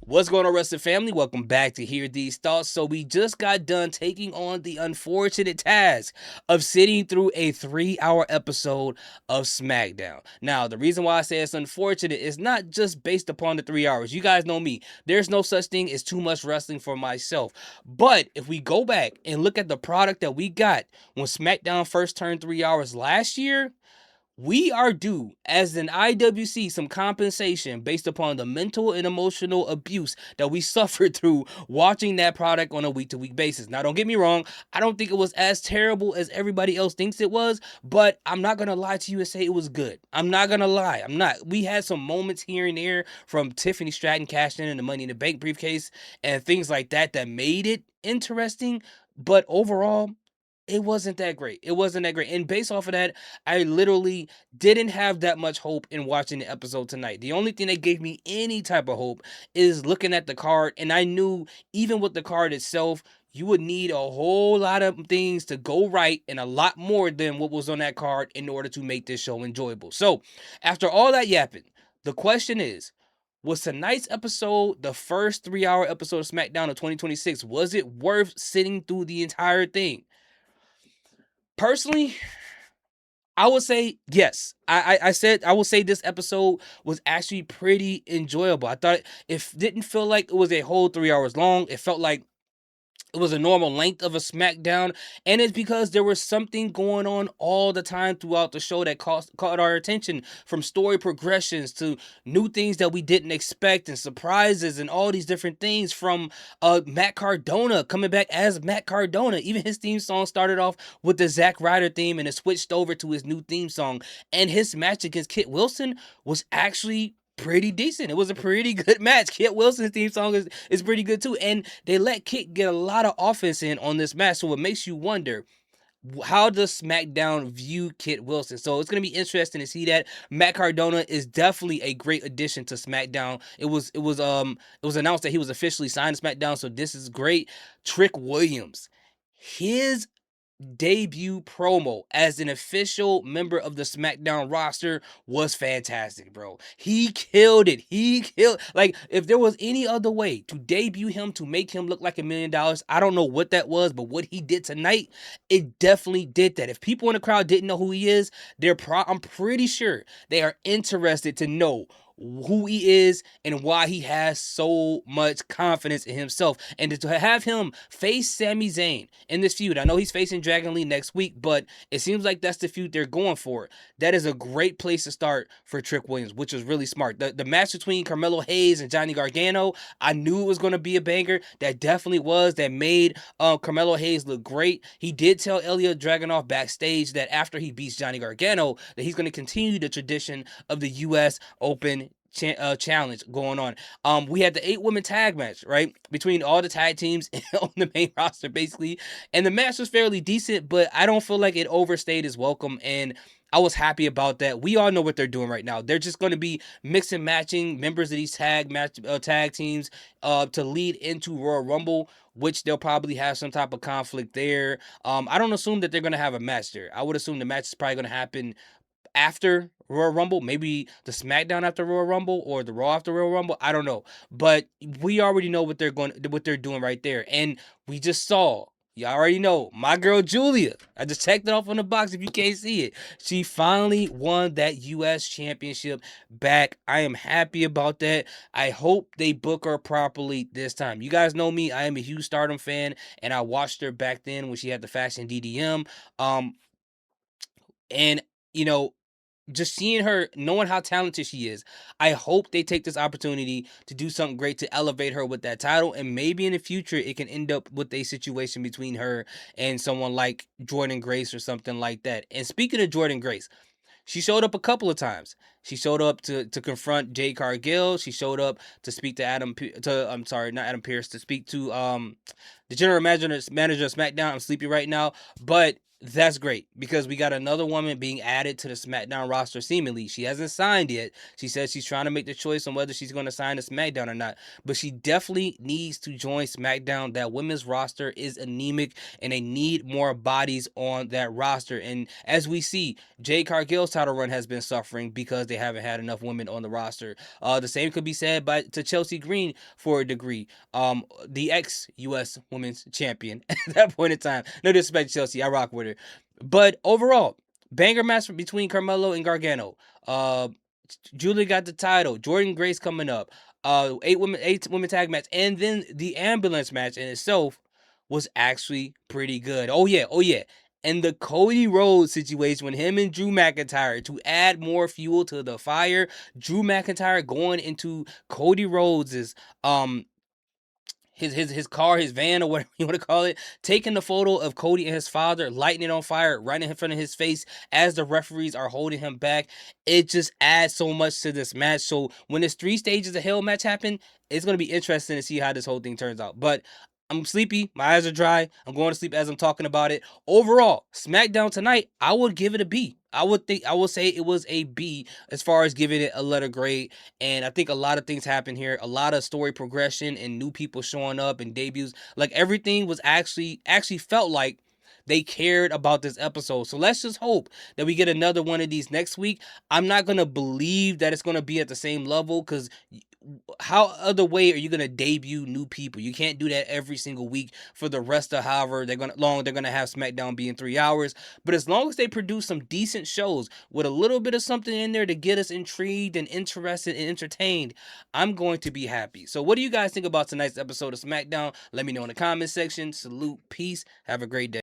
What's going on, wrestling family? Welcome back to Hear These Thoughts. So we just got done taking on the unfortunate task of sitting through a 3-hour episode of Smackdown. Now, the reason why I say it's unfortunate is not just based upon the 3 hours. You guys know me. There's no such thing as too much wrestling for myself. But if we go back and look at the product that we got when Smackdown first turned 3 hours last year, we are due, as an IWC, some compensation based upon the mental and emotional abuse that we suffered through watching that product on a week-to-week basis. Now, don't get me wrong, I don't think it was as terrible as everybody else thinks it was, but I'm not going to lie to you and say it was good. I'm not going to lie. I'm not. We had some moments here and there from Tiffany Stratton cashing in the Money in the Bank briefcase and things like that that made it interesting, but overall, it wasn't that great. It wasn't that great. And based off of that, I literally didn't have that much hope in watching the episode tonight. The only thing that gave me any type of hope is looking at the card. And I knew even with the card itself, you would need a whole lot of things to go right and a lot more than what was on that card in order to make this show enjoyable. So after all that yapping, the question is, was tonight's episode, the first 3-hour episode of SmackDown of 2026, was it worth sitting through the entire thing? Personally, I would say yes. I said I will say this episode was actually pretty enjoyable. I thought it didn't feel like it was a whole 3 hours long. It felt like it was a normal length of a SmackDown, and it's because there was something going on all the time throughout the show that caught our attention, from story progressions to new things that we didn't expect and surprises and all these different things, from Matt Cardona coming back as Matt Cardona. Even his theme song started off with the Zack Ryder theme and it switched over to his new theme song, and his match against Kit Wilson was actually pretty decent. It was a pretty good match. Kit Wilson's theme song is pretty good too. And they let Kit get a lot of offense in on this match. So it makes you wonder, how does SmackDown view Kit Wilson? So it's going to be interesting to see that. Matt Cardona is definitely a great addition to SmackDown. It was announced that he was officially signed to SmackDown, so this is great. Trick Williams, his debut promo as an official member of the SmackDown roster was fantastic, bro. He killed it. Like, if there was any other way to debut him to make him look like $1 million, I don't know what that was, but what he did tonight, it definitely did that. If people in the crowd didn't know who he is, I'm pretty sure they are interested to know who he is and why he has so much confidence in himself. And to have him face Sami Zayn in this feud, I know he's facing Dragon Lee next week, but it seems like that's the feud they're going for. That is a great place to start for Trick Williams, which was really smart. The match between Carmelo Hayes and Johnny Gargano, I knew it was going to be a banger. That definitely was. That made Carmelo Hayes look great. He did tell Ilya Dragunov backstage that after he beats Johnny Gargano, that he's going to continue the tradition of the U.S. Open challenge going on. We had the 8-woman tag match, right, between all the tag teams on the main roster, basically, and the match was fairly decent, but I don't feel like it overstayed its welcome, and I was happy about that. We all know what they're doing right now. They're just going to be mix and matching members of these tag teams to lead into Royal Rumble, which they'll probably have some type of conflict there. I don't assume that they're going to have a match there. I would assume the match is probably going to happen after Royal Rumble, maybe the SmackDown after Royal Rumble or the Raw after Royal Rumble. I don't know, but we already know what they're doing right there, and we just saw. You already know my girl Julia. I just checked it off on the box. If you can't see it, she finally won that U.S. Championship back. I am happy about that. I hope they book her properly this time. You guys know me. I am a huge Stardom fan, and I watched her back then when she had the Fashion DDM. And you know, just seeing her, knowing how talented she is, I hope they take this opportunity to do something great to elevate her with that title, and maybe in the future it can end up with a situation between her and someone like Jordan Grace or something like that. And speaking of Jordan Grace, she showed up a couple of times. She showed up to confront Jade Cargill. She showed up to speak to I'm sorry, not Adam Pearce, to speak to the general manager of SmackDown. I'm sleepy right now, but That's great because we got another woman being added to the SmackDown roster. Seemingly, she hasn't signed yet. She says she's trying to make the choice on whether she's going to sign to SmackDown or not. But she definitely needs to join SmackDown. That women's roster is anemic, and they need more bodies on that roster. And as we see, Jade Cargill's title run has been suffering because they haven't had enough women on the roster. The same could be said by to Chelsea Green for a degree. The ex U.S. Women's Champion at that point in time. No disrespect to Chelsea, I rock with her. But overall, banger match between Carmelo and Gargano. Julie got the title. Jordan Grace coming up. Eight women tag match, and then the ambulance match in itself was actually pretty good. Oh yeah. And the Cody Rhodes situation with him and Drew McIntyre to add more fuel to the fire. Drew McIntyre going into Cody Rhodes's his car, his van, or whatever you want to call it, taking the photo of Cody and his father, lighting it on fire right in front of his face as the referees are holding him back. It just adds so much to this match. So when this 3 stages of hell match happen, it's gonna be interesting to see how this whole thing turns out. But I'm sleepy, my eyes are dry. I'm going to sleep as I'm talking about it. Overall, SmackDown tonight, I would give it a B. I would say it was a B as far as giving it a letter grade. And I think a lot of things happen here. A lot of story progression and new people showing up and debuts. Like everything was actually felt like they cared about this episode. So let's just hope that we get another one of these next week. I'm not gonna believe that it's gonna be at the same level because how other way are you gonna debut new people? You can't do that every single week for the rest of however they're gonna have SmackDown be in 3 hours. But as long as they produce some decent shows with a little bit of something in there to get us intrigued and interested and entertained, I'm going to be happy. So what do you guys think about tonight's episode of SmackDown? Let me know in the comment section. Salute, peace, have a great day.